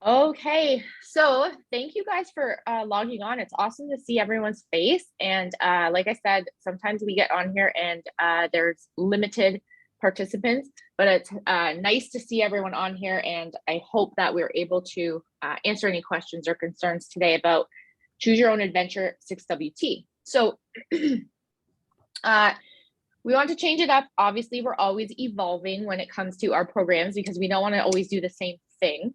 Okay, so thank you guys for logging on. It's awesome to see everyone's face. And like I said, sometimes we get on here and there's limited participants, but it's nice to see everyone on here. And I hope that we're able to answer any questions or concerns today about Choose Your Own Adventure 6WT. So we want to change it up. Obviously, we're always evolving when it comes to our programs because we don't want to always do the same thing.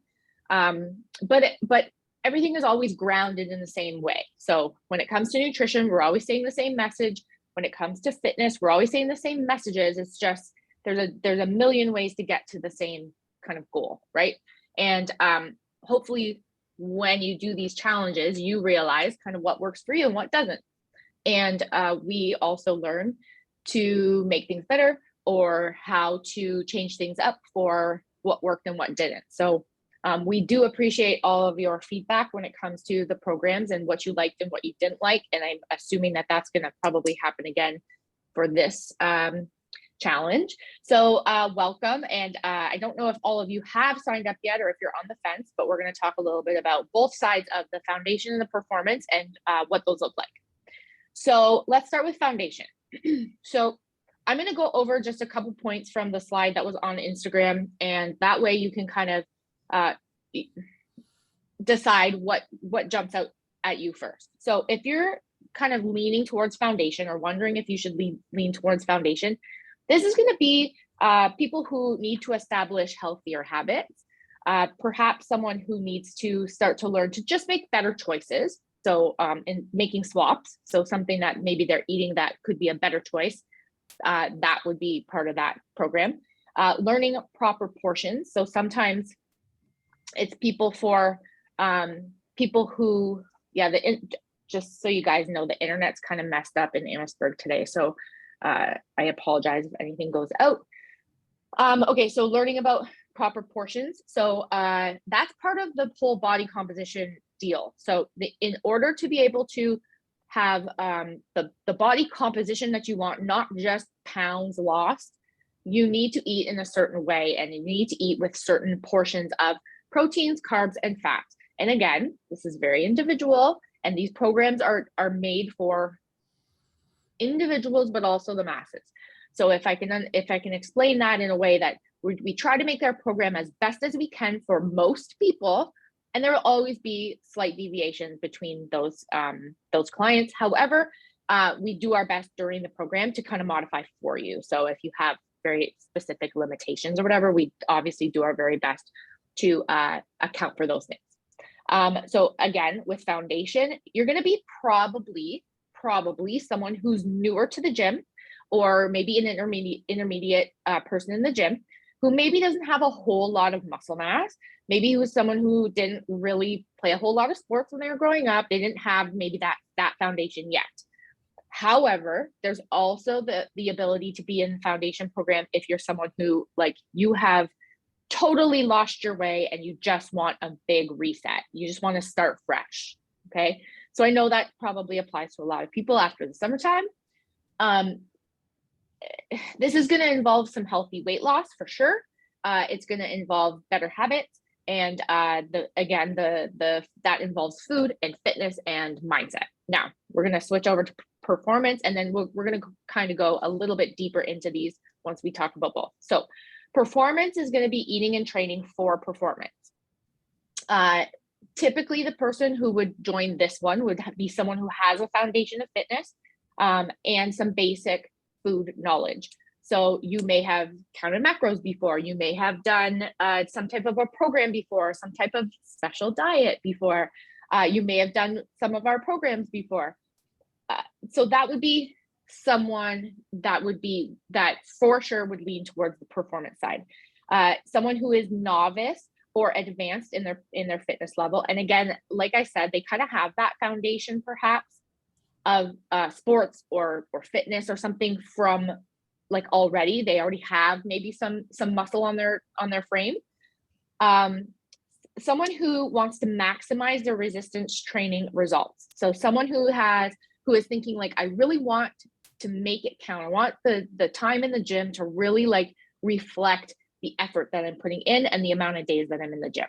But everything is always grounded in the same way. So when it comes to nutrition, we're always saying the same message. When it comes to fitness, we're always saying the same messages. It's just there's a million ways to get to the same kind of goal, right? And hopefully when you do these challenges, you realize kind of what works for you and what doesn't. And we also learn to make things better or how to change things up for what worked and what didn't. So we do appreciate all of your feedback when it comes to the programs and what you liked and what you didn't like. And I'm assuming that that's going to probably happen again for this challenge. So welcome. And I don't know if all of you have signed up yet or if you're on the fence, but we're going to talk a little bit about both sides of the foundation and the performance and what those look like. So let's start with foundation. So I'm going to go over just a couple points from the slide that was on Instagram, and that way you can kind of decide what jumps out at you first. So if you're kind of leaning towards foundation or wondering if you should lean towards foundation, this is going to be people who need to establish healthier habits, perhaps someone who needs to start to learn to just make better choices. So in making swaps, so something that maybe they're eating that could be a better choice, that would be part of that program. Learning proper portions. So sometimes it's people for people who, just so you guys know, the internet's kind of messed up in Amherstburg today. So I apologize if anything goes out. Okay, so learning about proper portions. So that's part of the whole body composition deal. So in order to be able to have the body composition that you want, not just pounds lost, you need to eat in a certain way, and you need to eat with certain portions of proteins, carbs, and fats. And again, this is very individual, and these programs are made for individuals, but also the masses. So if I can explain that in a way that we try to make our program as best as we can for most people, and there will always be slight deviations between those clients. However, we do our best during the program to kind of modify for you. So if you have very specific limitations or whatever, we obviously do our very best to account for those things. So again, with foundation, you're going to be probably someone who's newer to the gym, or maybe an intermediate person in the gym who maybe doesn't have a whole lot of muscle mass. Maybe who's someone who didn't really play a whole lot of sports when they were growing up. They didn't have maybe that foundation yet. However, there's also the ability to be in the foundation program if you're someone who, like, you have totally lost your way and you just want a big reset. You just want to start fresh. Okay. So I know that probably applies to a lot of people after the summertime. This is going to involve some healthy weight loss for sure. It's going to involve better habits. And that involves food and fitness and mindset. Now we're going to switch over to performance, and then we're going to kind of go a little bit deeper into these once we talk about both. So performance is going to be eating and training for performance. Typically, the person who would join this one would be someone who has a foundation of fitness and some basic food knowledge. So you may have counted macros before, you may have done some type of a program before, some type of special diet before, you may have done some of our programs before. So that would be someone that for sure would lean towards the performance side. Someone who is novice or advanced in their fitness level. And again, like I said, they kind of have that foundation perhaps of sports or fitness or something from like already. They already have maybe some muscle on their frame. Someone who wants to maximize their resistance training results. So someone who is thinking like, I really want to make it count. I want the time in the gym to really like reflect the effort that I'm putting in and the amount of days that I'm in the gym.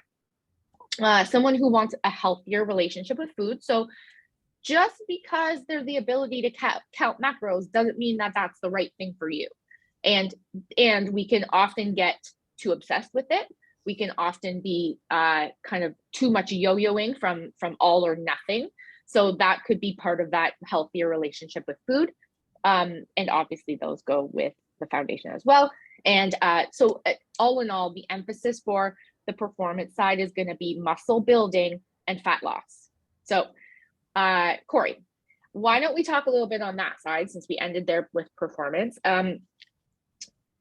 someone who wants a healthier relationship with food. So just because there's the ability to count macros doesn't mean that that's the right thing for you. And we can often get too obsessed with it. We can often be kind of too much yo-yoing from all or nothing. So that could be part of that healthier relationship with food. And obviously those go with the foundation as well. And so all in all, the emphasis for the performance side is going to be muscle building and fat loss. So Corey, why don't we talk a little bit on that side since we ended there with performance?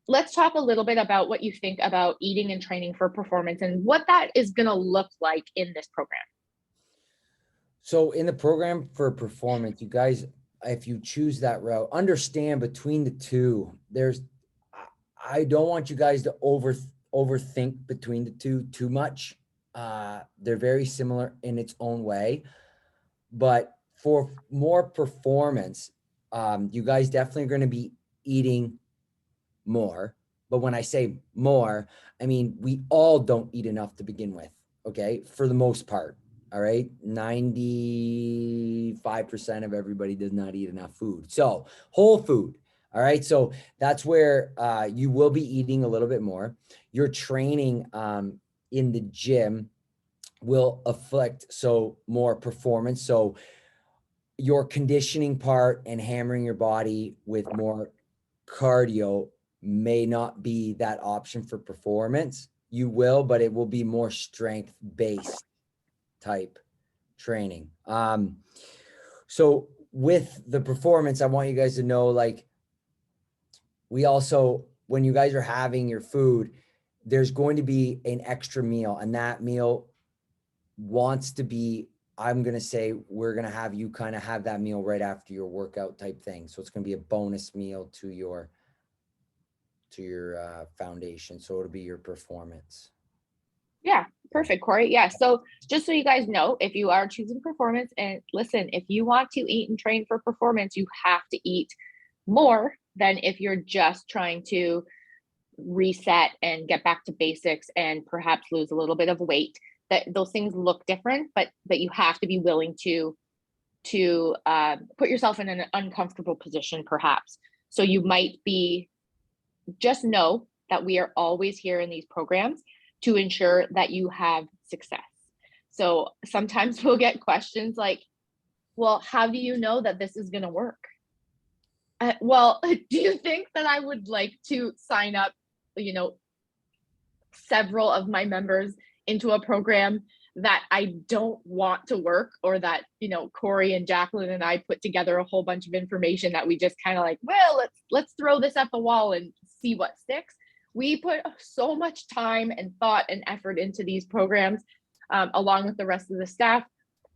Let's talk a little bit about what you think about eating and training for performance and what that is going to look like in this program. So in the program for performance, you guys, if you choose that route, understand between the two, I don't want you guys to overthink between the two too much. They're very similar in its own way, but for more performance, you guys definitely are going to be eating more. But when I say more, I mean, we all don't eat enough to begin with. Okay. For the most part. All right. 95% of everybody does not eat enough food. So whole food. All right. So that's where you will be eating a little bit more. Your training in the gym will affect more performance. So your conditioning part and hammering your body with more cardio may not be that option for performance. You will, but it will be more strength based type training. So with the performance, I want you guys to know, like, we also, when you guys are having your food, there's going to be an extra meal, and that meal wants to be, I'm going to say, we're going to have you kind of have that meal right after your workout type thing. So it's going to be a bonus meal to your foundation. So it'll be your performance. Yeah, perfect, Corey. Yeah. So just so you guys know, if you are choosing performance, and listen, if you want to eat and train for performance, you have to eat more than if you're just trying to reset and get back to basics and perhaps lose a little bit of weight. That those things look different, but that you have to be willing to put yourself in an uncomfortable position, perhaps. So you might be, just know that we are always here in these programs to ensure that you have success. So sometimes we'll get questions like, well, how do you know that this is going to work? Well, do you think that I would like to sign up, several of my members into a program that I don't want to work, or that, Corey and Jacqueline and I put together a whole bunch of information that we just kind of like, well, let's throw this at the wall and see what sticks. We put so much time and thought and effort into these programs, along with the rest of the staff,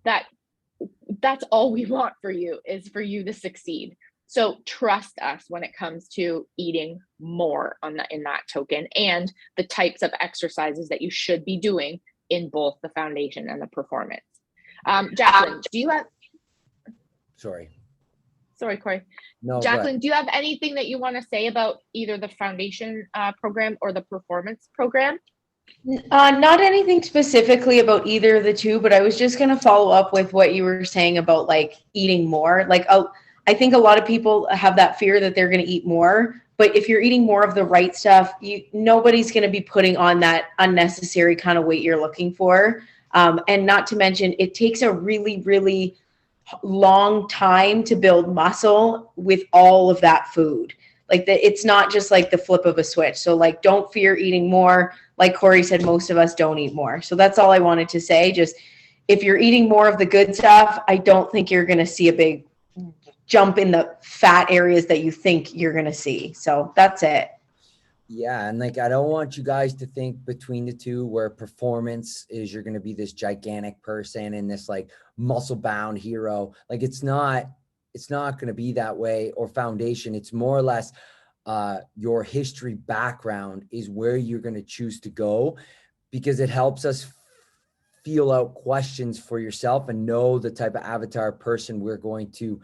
that's all we want for you, is for you to succeed. So trust us when it comes to eating more in that token, and the types of exercises that you should be doing in both the foundation and the performance. Jacqueline, do you have? Sorry, Corey. No, Jacqueline, do you have anything that you want to say about either the foundation program or the performance program? Not anything specifically about either of the two, but I was just going to follow up with what you were saying about like eating more. Like, I think a lot of people have that fear that they're going to eat more, but if you're eating more of the right stuff, nobody's going to be putting on that unnecessary kind of weight you're looking for. And not to mention, it takes a really, really long time to build muscle with all of that food. Like it's not just like the flip of a switch. So like, don't fear eating more. Like Corey said, most of us don't eat more. So that's all I wanted to say. Just if you're eating more of the good stuff, I don't think you're going to see a big jump in the fat areas that you think you're going to see. So that's it. Yeah. And like, I don't want you guys to think between the two where performance is you're going to be this gigantic person and this like muscle bound hero. Like it's not going to be that way. Or foundation. It's more or less your history background is where you're going to choose to go, because it helps us feel out questions for yourself and know the type of avatar person we're going to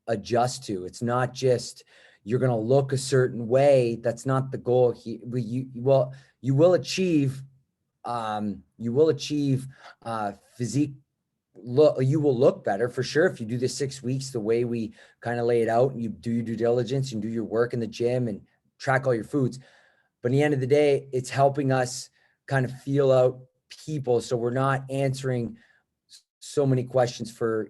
adjust to. It's not just you're going to look a certain way. That's not the goal. You will achieve you will achieve physique look, you will look better for sure if you do the 6 weeks the way we kind of lay it out, and you do your due diligence and do your work in the gym and track all your foods. But at the end of the day, it's helping us kind of feel out people, so we're not answering so many questions for,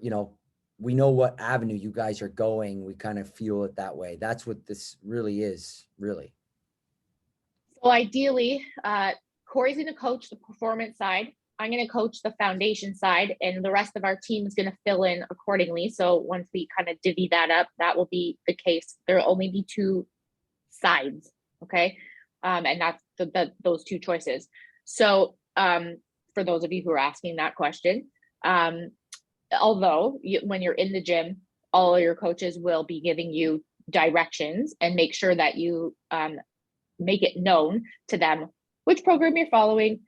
we know what avenue you guys are going. We kind of feel it that way. That's what this really is, really. So ideally, Corey's going to coach the performance side. I'm going to coach the foundation side, and the rest of our team is going to fill in accordingly. So once we kind of divvy that up, that will be the case. There will only be two sides, okay? And that's those two choices. So for those of you who are asking that question, although when you're in the gym, all your coaches will be giving you directions and make sure that you make it known to them which program you're following,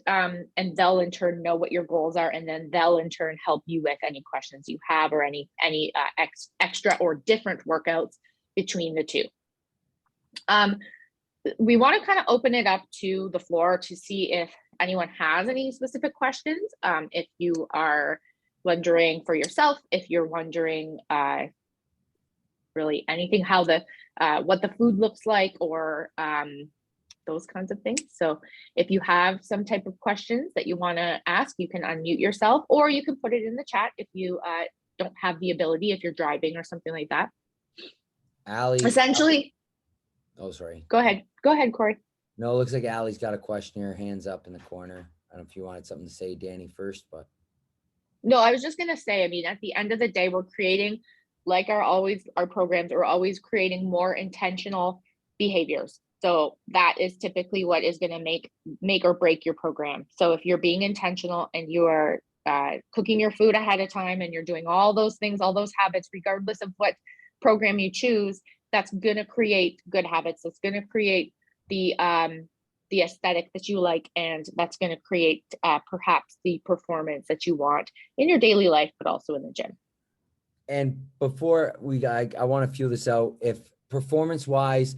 and they'll in turn know what your goals are, and then they'll in turn help you with any questions you have or any extra or different workouts between the two. We want to kind of open it up to the floor to see if anyone has any specific questions. If you are wondering for yourself, if you're wondering really anything, how what the food looks like, or those kinds of things. So if you have some type of questions that you want to ask, you can unmute yourself, or you can put it in the chat if you don't have the ability, if you're driving or something like that. Allie. Essentially. Oh, sorry. Go ahead, Corey. No, it looks like Allie's got a question here, hands up in the corner. I don't know if you wanted something to say, Danny, first, but. No, I was just going to say, I mean, at the end of the day, we're creating, like our programs are always creating more intentional behaviors. So that is typically what is going to make or break your program. So if you're being intentional and you are cooking your food ahead of time, and you're doing all those things, all those habits, regardless of what program you choose, that's going to create good habits. It's going to create the aesthetic that you like, and that's going to create perhaps the performance that you want in your daily life, but also in the gym. And before I want to feel this out. If performance wise,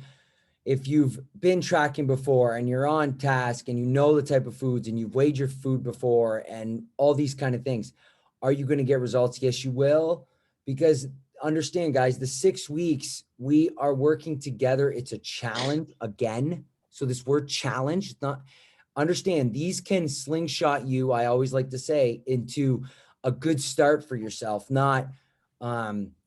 if you've been tracking before and you're on task and you know the type of foods and you've weighed your food before and all these kind of things, are you going to get results? Yes, you will. Because understand, guys, the 6 weeks we are working together. It's a challenge again. So this word challenge, not understand, these can slingshot you, I always like to say, into a good start for yourself. Not,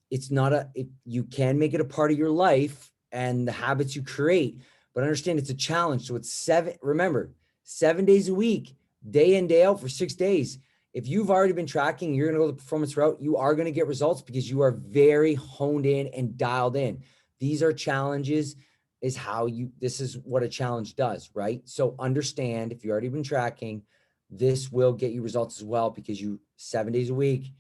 it's not you can make it a part of your life and the habits you create, but understand it's a challenge. So it's 7 days a week, day in, day out for 6 days. If you've already been tracking, you're going to go the performance route, you are going to get results because you are very honed in and dialed in. These are challenges, this is what a challenge does, right? So understand, if you've already been tracking, this will get you results as well, because 7 days a week,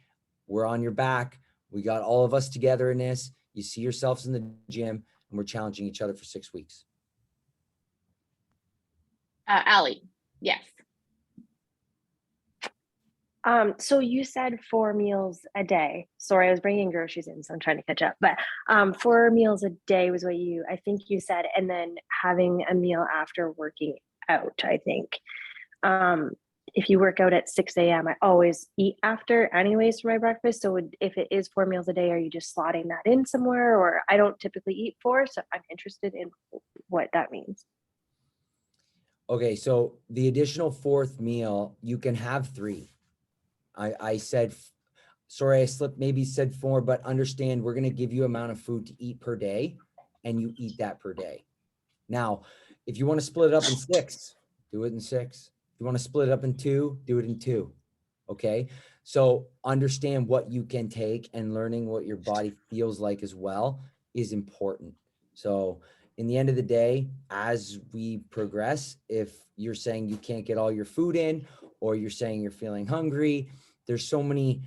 we're on your back. We got all of us together in this. You see yourselves in the gym, and we're challenging each other for 6 weeks. Allie, yes. So you said 4 meals a day. Sorry, I was bringing groceries in, so I'm trying to catch up. But 4 meals a day was what I think you said, and then having a meal after working out, I think. If you work out at 6 a.m., I always eat after anyways for my breakfast. So if it is 4 meals a day, are you just slotting that in somewhere? Or I don't typically eat 4, so I'm interested in what that means. Okay, so the additional 4th meal, you can have 3. I said, sorry, I slipped, maybe said 4, but understand we're going to give you amount of food to eat per day, and you eat that per day. Now, if you want to split it up in 6, do it in 6. If you want to split it up in 2, do it in 2. Okay. So understand what you can take, and learning what your body feels like as well is important. So in the end of the day, as we progress, if you're saying you can't get all your food in, or you're saying you're feeling hungry, there's so many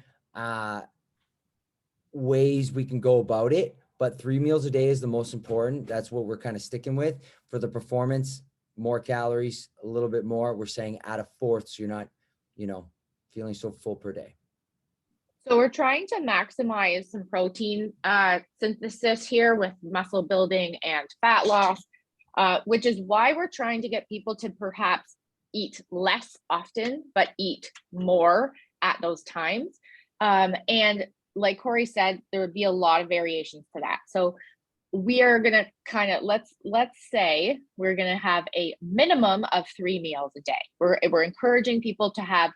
ways we can go about it, but 3 meals a day is the most important. That's what we're kind of sticking with for the performance. More calories, a little bit more. We're saying add a 4th, so you're not, feeling so full per day. So we're trying to maximize some protein synthesis here with muscle building and fat loss, which is why we're trying to get people to perhaps eat less often, but eat more at those times. And like Corey said, there would be a lot of variations to that. So we are going to kind of, let's say we're going to have a minimum of 3 meals a day. We're encouraging people to have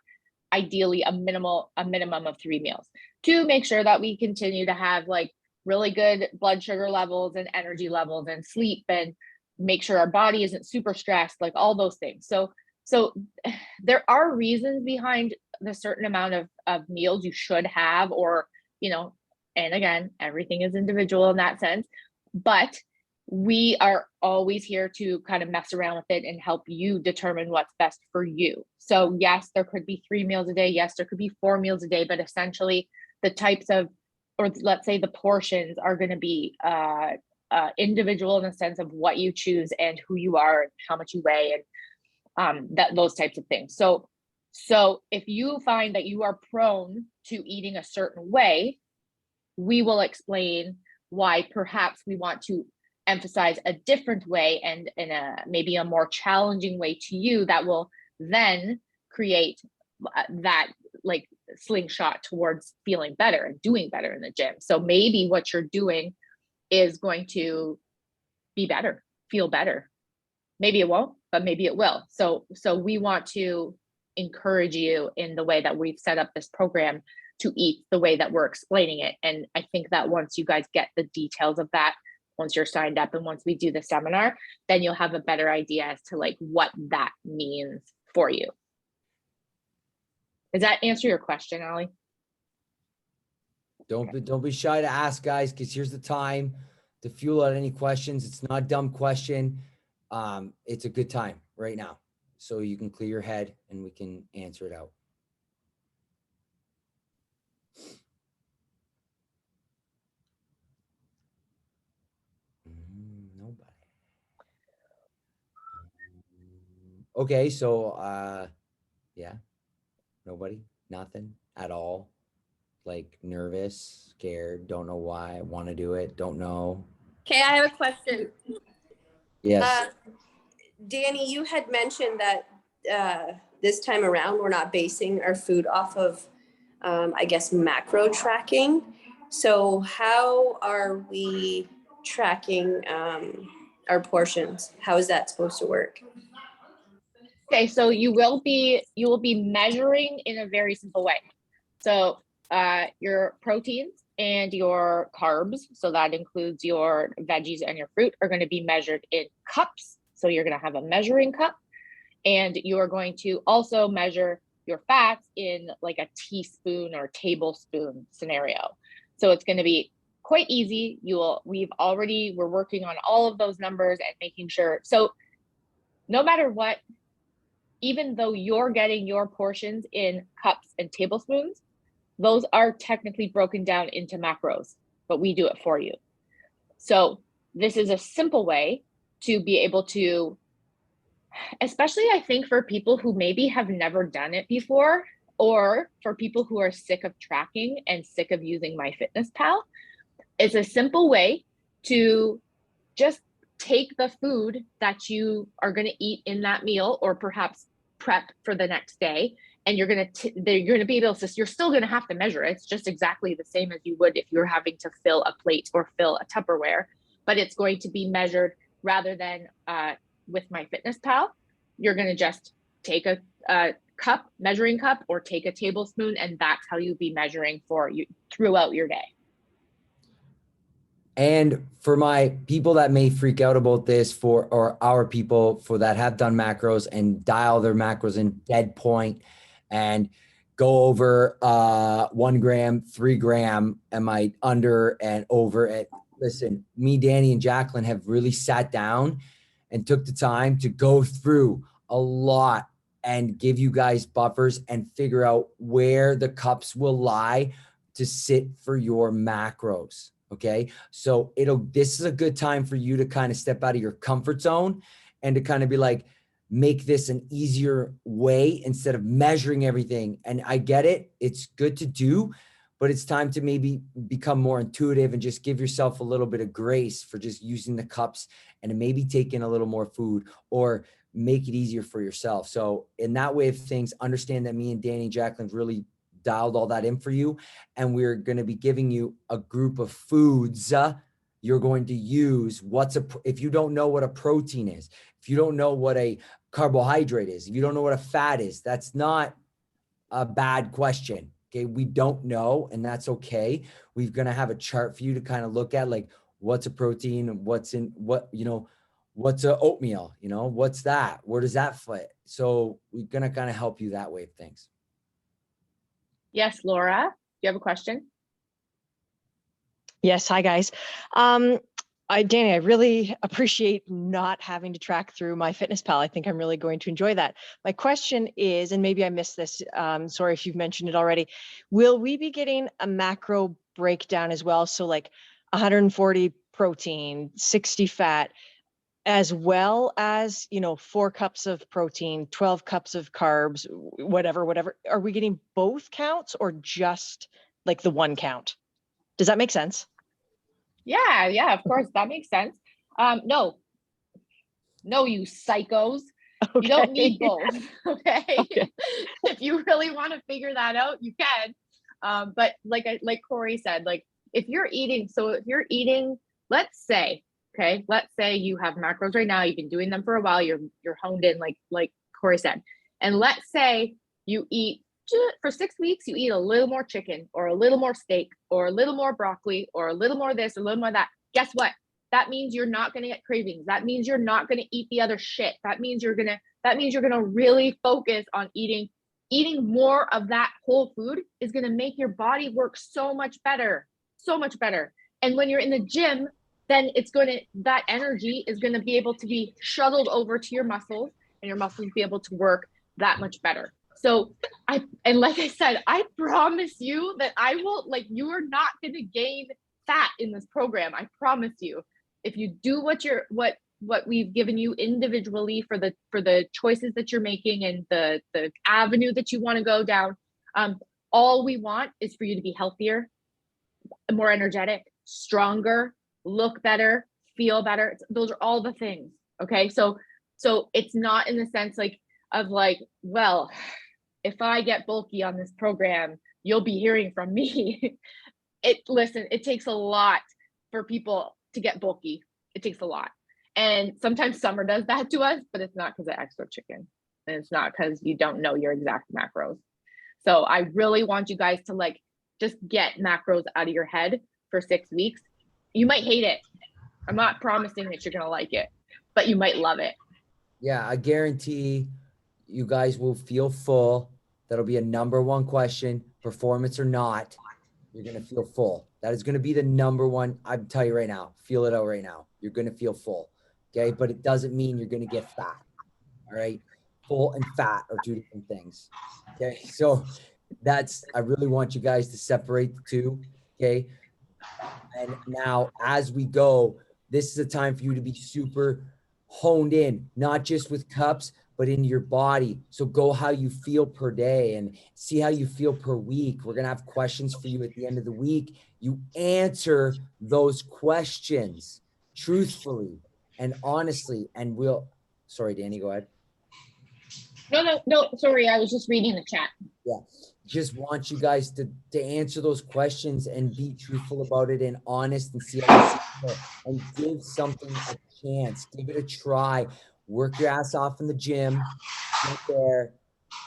ideally a minimum of 3 meals to make sure that we continue to have like really good blood sugar levels and energy levels and sleep, and make sure our body isn't super stressed, like all those things. So there are reasons behind the certain amount of meals you should have, or, you know, and again, everything is individual in that sense, but we are always here to kind of mess around with it and help you determine what's best for you. So yes, there could be 3 meals a day. Yes, there could be 4 meals a day, but essentially the types of, or let's say the portions are going to be individual in the sense of what you choose and who you are and how much you weigh, and those types of things. So if you find that you are prone to eating a certain way, we will explain why perhaps we want to emphasize a different way, and in maybe a more challenging way to you that will then create that like slingshot towards feeling better and doing better in the gym. So maybe what you're doing is going to be better, feel better. Maybe it won't, but maybe it will. So we want to encourage you in the way that we've set up this program to eat the way that we're explaining it. And I think that once you guys get the details of that, once you're signed up and once we do the seminar, then you'll have a better idea as to like what that means for you. Does that answer your question, Allie? Don't be shy to ask, guys, because here's the time to fuel out any questions. It's not a dumb question. It's a good time right now. So you can clear your head and we can answer it out. Nobody. Okay, so yeah, nobody, nothing at all. Like nervous, scared, don't know why, want to do it, don't know. Okay, I have a question. Yes. Danny, you had mentioned that this time around, we're not basing our food off of, I guess, macro tracking. So how are we tracking our portions? How is that supposed to work? Okay, so you will be measuring in a very simple way. So your proteins and your carbs, so that includes your veggies and your fruit, are going to be measured in cups. So you're going to have a measuring cup, and you are going to also measure your fats in like a teaspoon or tablespoon scenario. So it's going to be quite easy. We're working on all of those numbers and making sure. So no matter what, even though you're getting your portions in cups and tablespoons, those are technically broken down into macros, but we do it for you. So this is a simple way to be able to, especially I think for people who maybe have never done it before, or for people who are sick of tracking and sick of using MyFitnessPal, it's a simple way to just take the food that you are going to eat in that meal, or perhaps prep for the next day, and you're going to be able to, you're still going to have to measure it. It's just exactly the same as you would if you're having to fill a plate or fill a Tupperware, but it's going to be measured rather than with MyFitnessPal. You're going to just take a measuring cup, or take a tablespoon, and that's how you'll be measuring for you throughout your day. And for my people that may freak out about this, or our people for that have done macros and dial their macros in dead point and go over 1 gram, 3 gram, am I under and over it? Listen, me, Danny, and Jacqueline have really sat down and took the time to go through a lot and give you guys buffers and figure out where the cups will lie to sit for your macros. Okay. So this is a good time for you to kind of step out of your comfort zone and to kind of be like, make this an easier way instead of measuring everything. And I get it. It's good to do, but it's time to maybe become more intuitive and just give yourself a little bit of grace for just using the cups and maybe taking a little more food or make it easier for yourself. So in that way of things, understand that me and Danny and Jacqueline really dialed all that in for you. And we're going to be giving you a group of foods you're going to use. If you don't know what a protein is, if you don't know what a carbohydrate is, if you don't know what a fat is, that's not a bad question. Okay. We don't know, and that's okay. We're going to have a chart for you to kind of look at, like, what's a protein, what's a oatmeal, what's that? Where does that fit? So we're going to kind of help you that way of things. Yes, Laura, do you have a question? Yes. Hi, guys. Danny, I really appreciate not having to track through MyFitnessPal. I think I'm really going to enjoy that. My question is, and maybe I missed this, sorry if you've mentioned it already, will we be getting a macro breakdown as well? So like 140 protein, 60 fat, as well as, 4 cups of protein, 12 cups of carbs, whatever. Are we getting both counts or just like the one count? Does that make sense? Yeah, of course, that makes sense. No, you psychos. Okay. You don't need both. Okay. Okay. If you really want to figure that out, you can. But like Corey said, like if you're eating, let's say you have macros right now, you've been doing them for a while, you're honed in, like Corey said, and let's say you eat for 6 weeks, you eat a little more chicken or a little more steak or a little more broccoli or a little more this or a little more that. Guess what? That means you're not going to get cravings. That means you're not going to eat the other shit. That means you're going to really focus on eating more of that whole food is going to make your body work so much better. And when you're in the gym, then that energy is going to be able to be shuttled over to your muscles, and your muscles be able to work that much better. So like I said, I promise you that you are not going to gain fat in this program. I promise you, if you do what we've given you individually for the choices that you're making and the avenue that you want to go down, all we want is for you to be healthier, more energetic, stronger, look better, feel better. Those are all the things. Okay. So it's not in the sense well, if I get bulky on this program, you'll be hearing from me. It takes a lot for people to get bulky. It takes a lot. And sometimes Summer does that to us, but it's not because of extra chicken. And it's not because you don't know your exact macros. So I really want you guys to just get macros out of your head for 6 weeks. You might hate it. I'm not promising that you're going to like it, but you might love it. Yeah, I guarantee you guys will feel full. That'll be a number one question, performance or not. You're going to feel full. That is going to be the number one. I'm telling you right now, feel it out right now. You're going to feel full. Okay. But it doesn't mean you're going to get fat. All right. Full and fat are 2 different things. Okay. So I really want you guys to separate the two. Okay. And now as we go, this is a time for you to be super honed in, not just with cups, but in your body. So go how you feel per day and see how you feel per week. We're going to have questions for you at the end of the week. You answer those questions truthfully and honestly, and sorry, Danny, go ahead. No, sorry. I was just reading the chat. Yeah. Just want you guys to answer those questions and be truthful about it and honest and see how you feel and give something a chance. Give it a try. Work your ass off in the gym, get there,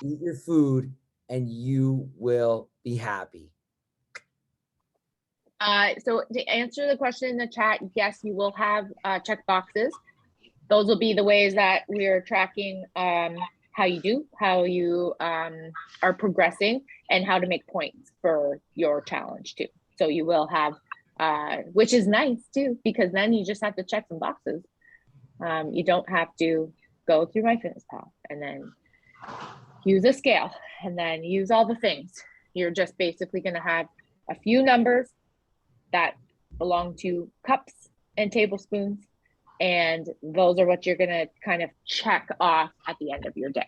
eat your food, and you will be happy. So to answer the question in the chat, yes, you will have check boxes. Those will be the ways that we're tracking how you are progressing and how to make points for your challenge too. So you will have, which is nice too, because then you just have to check some boxes. You don't have to go through MyFitnessPal and then use a scale and then use all the things. You're just basically going to have a few numbers that belong to cups and tablespoons. And those are what you're going to kind of check off at the end of your day.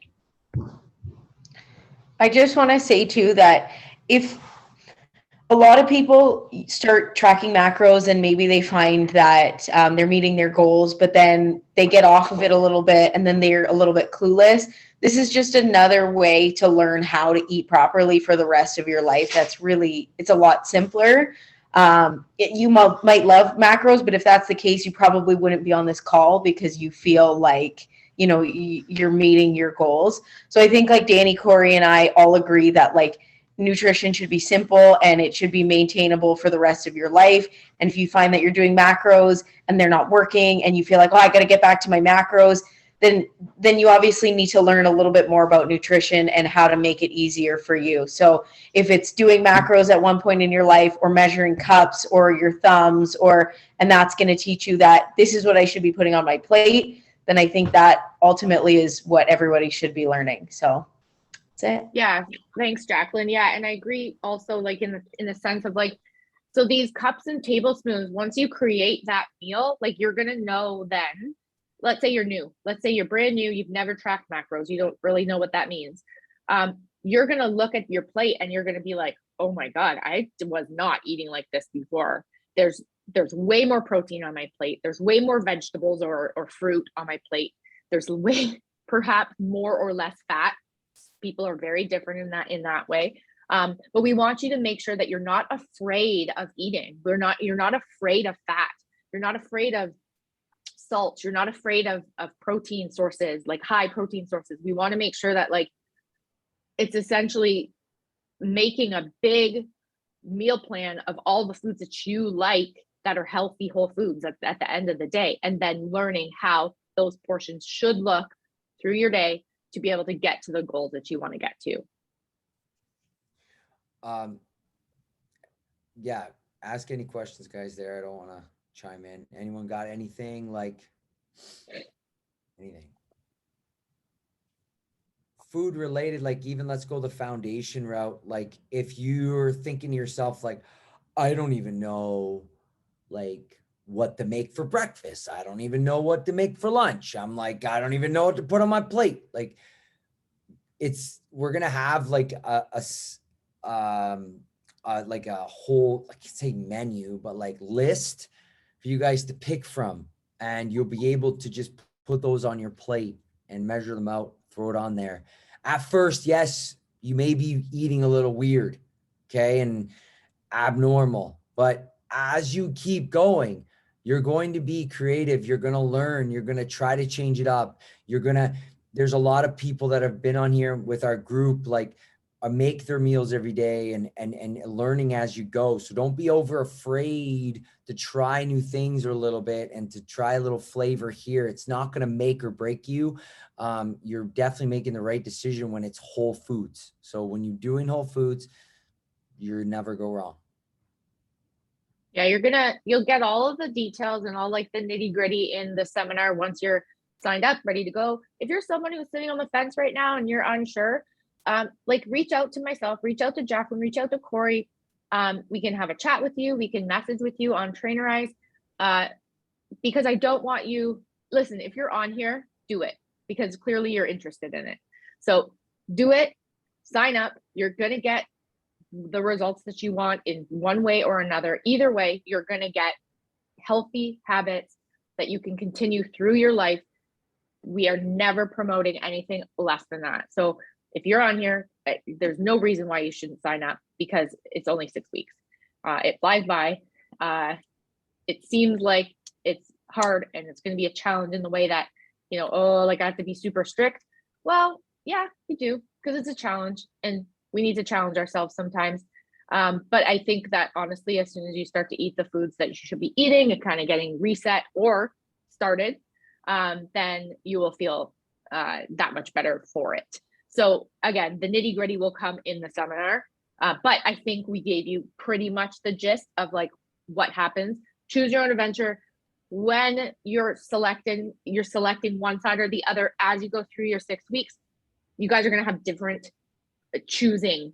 a lot of people start tracking macros and maybe they find that they're meeting their goals, but then they get off of it a little bit and then they're a little bit clueless. This is just another way to learn how to eat properly for the rest of your life. It's a lot simpler. You might love macros, but if that's the case, you probably wouldn't be on this call because you feel like, you know, you're meeting your goals. So I think like Danny, Corey, and I all agree that like nutrition should be simple and it should be maintainable for the rest of your life. And if you find that you're doing macros and they're not working and you feel like, oh, I got to get back to my macros, then you obviously need to learn a little bit more about nutrition and how to make it easier for you. So if it's doing macros at one point in your life or measuring cups or your thumbs, and that's going to teach you that this is what I should be putting on my plate, then I think that ultimately is what everybody should be learning. So that's it. Yeah, thanks, Jacqueline. Yeah, and I agree also, like in the sense of like, so these cups and tablespoons, once you create that meal, like you're gonna know then. Let's say you're new. Let's say you're brand new. You've never tracked macros. You don't really know what that means. You're gonna look at your plate and you're gonna be like, oh my God, I was not eating like this before. There's way more protein on my plate. There's way more vegetables or fruit on my plate. There's way perhaps more or less fat. People are very different in that way. But we want you to make sure that you're not afraid of eating. You're not afraid of fat. You're not afraid of salt. You're not afraid of protein sources, like high protein sources. We want to make sure that like it's essentially making a big meal plan of all the foods that you like that are healthy whole foods at the end of the day, and then learning how those portions should look through your day to be able to get to the goals that you want to get to. Yeah, ask any questions, guys, there. I don't want to chime in. Anyone got anything, like anything food related? Like, even let's go the foundation route. Like, if you're thinking to yourself, like, I don't even know like what to make for breakfast. I don't even know what to make for lunch. I'm like, I don't even know what to put on my plate. Like, we're gonna have like like a whole, I can't say menu, but like list for you guys to pick from, and you'll be able to just put those on your plate and measure them out, throw it on there. At first, yes, you may be eating a little weird, okay, and abnormal, but as you keep going, you're going to be creative. You're going to learn. You're going to try to change it up. There's a lot of people that have been on here with our group, like make their meals every day and learning as you go. So don't be over afraid to try new things a little bit and to try a little flavor here. It's not going to make or break you. You're definitely making the right decision when it's whole foods. So when you're doing whole foods, you never go wrong. Yeah, you'll get all of the details and all like the nitty gritty in the seminar once you're signed up, ready to go. If you're someone who's sitting on the fence right now and you're unsure, like reach out to myself, reach out to Jacqueline, reach out to Corey. We can have a chat with you. We can message with you on Trainerize, because I don't want you, listen, if you're on here, do it because clearly you're interested in it. So do it, sign up. You're going to get the results that you want in one way or another. Either way, you're going to get healthy habits that you can continue through your life. We are never promoting anything less than that. So if you're on here, there's no reason why you shouldn't sign up because it's only 6 weeks. It flies by. It seems like it's hard and it's going to be a challenge in the way that, like I have to be super strict. Well, yeah, you do, because it's a challenge and we need to challenge ourselves sometimes. But I think that honestly, as soon as you start to eat the foods that you should be eating and kind of getting reset or started, then you will feel that much better for it. So again, the nitty gritty will come in the seminar. But I think we gave you pretty much the gist of like what happens. Choose your own adventure. When you're selecting one side or the other as you go through your 6 weeks, you guys are going to have different choosing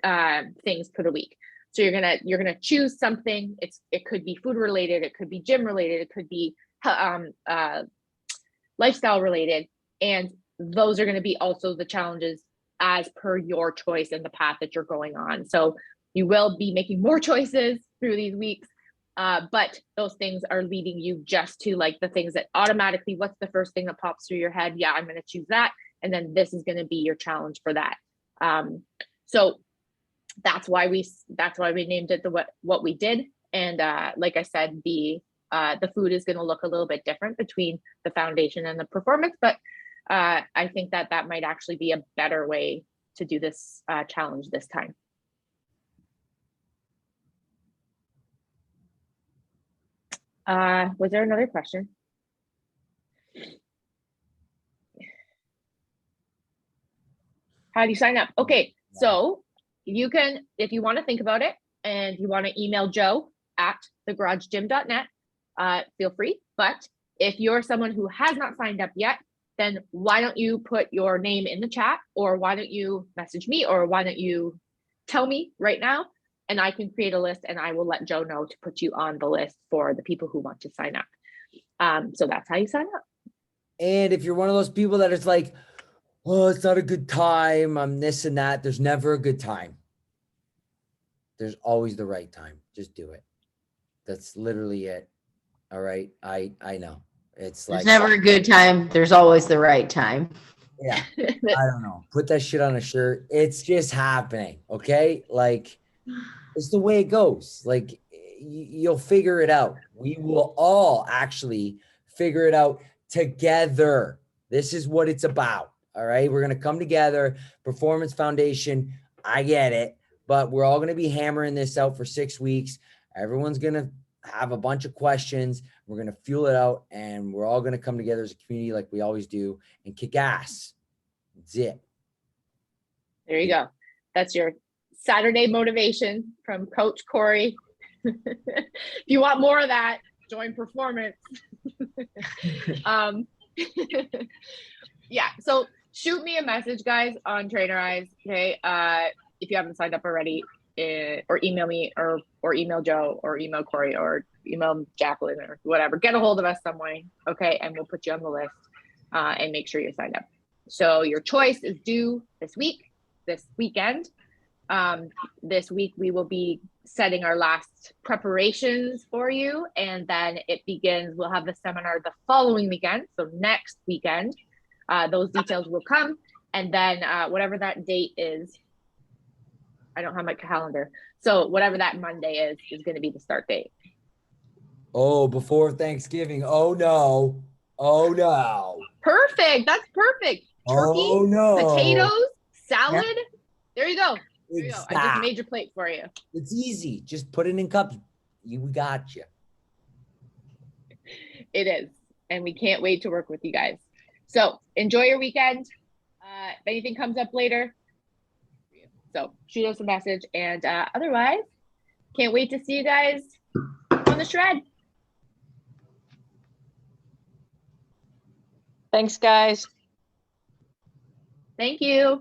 things for the week. So you're gonna choose something. It could be food related, it could be gym related, it could be lifestyle related, and those are going to be also the challenges as per your choice and the path that you're going on. So You will be making more choices through these weeks, but those things are leading you just to like the things that automatically, what's the first thing that pops through your head? Yeah, I'm going to choose that. And then this is going to be your challenge for that. So that's why we named it what we did. And like I said, the food is going to look a little bit different between the foundation and the performance, but I think that might actually be a better way to do this challenge this time. Was there another question? How do you sign up? Okay, so you can, if you want to think about it and you want to email Joe at thegaragegym.net, feel free. But if you're someone who has not signed up yet, then why don't you put your name in the chat, or why don't you message me, or why don't you tell me right now, and I can create a list and I will let Joe know to put you on the list for the people who want to sign up. So that's how you sign up. And if you're one of those people that is like, oh, it's not a good time, I'm this and that, there's never a good time. There's always the right time. Just do it. That's literally it. All right. I know. It's There's like never a good time. There's always the right time. yeah. I don't know. Put that shit on a shirt. It's just happening. Okay. Like it's the way it goes. Like you'll figure it out. We will all actually figure it out together. This is what it's about. All right. We're going to come together. Performance Foundation. I get it, but we're all going to be hammering this out for 6 weeks. Everyone's going to have a bunch of questions. We're going to fuel it out, and we're all going to come together as a community like we always do and kick ass. That's it. There you go. That's your Saturday motivation from Coach Corey. If you want more of that, join Performance. Yeah, so shoot me a message, guys, on Trainer Eyes. Okay, if you haven't signed up already, or email me, or email Joe, or email Corey, or email Jacqueline, or whatever. Get a hold of us some way, okay? And we'll put you on the list and make sure you're signed up. So your choice is due this weekend. This week we will be setting our last preparations for you, and then it begins. We'll have the seminar the following weekend, so next weekend. Those details will come, and then whatever that date is, I don't have my calendar, so whatever that Monday is going to be the start date. Oh, before Thanksgiving. Oh no. Oh no. Perfect. That's perfect. Turkey, Oh no. potatoes, salad. Yep. There you go. There you go. I just made your plate for you. It's easy. Just put it in cups. We got you. It is. And we can't wait to work with you guys. So enjoy your weekend. If anything comes up later, so shoot us a message. And otherwise, can't wait to see you guys on the shred. Thanks, guys. Thank you.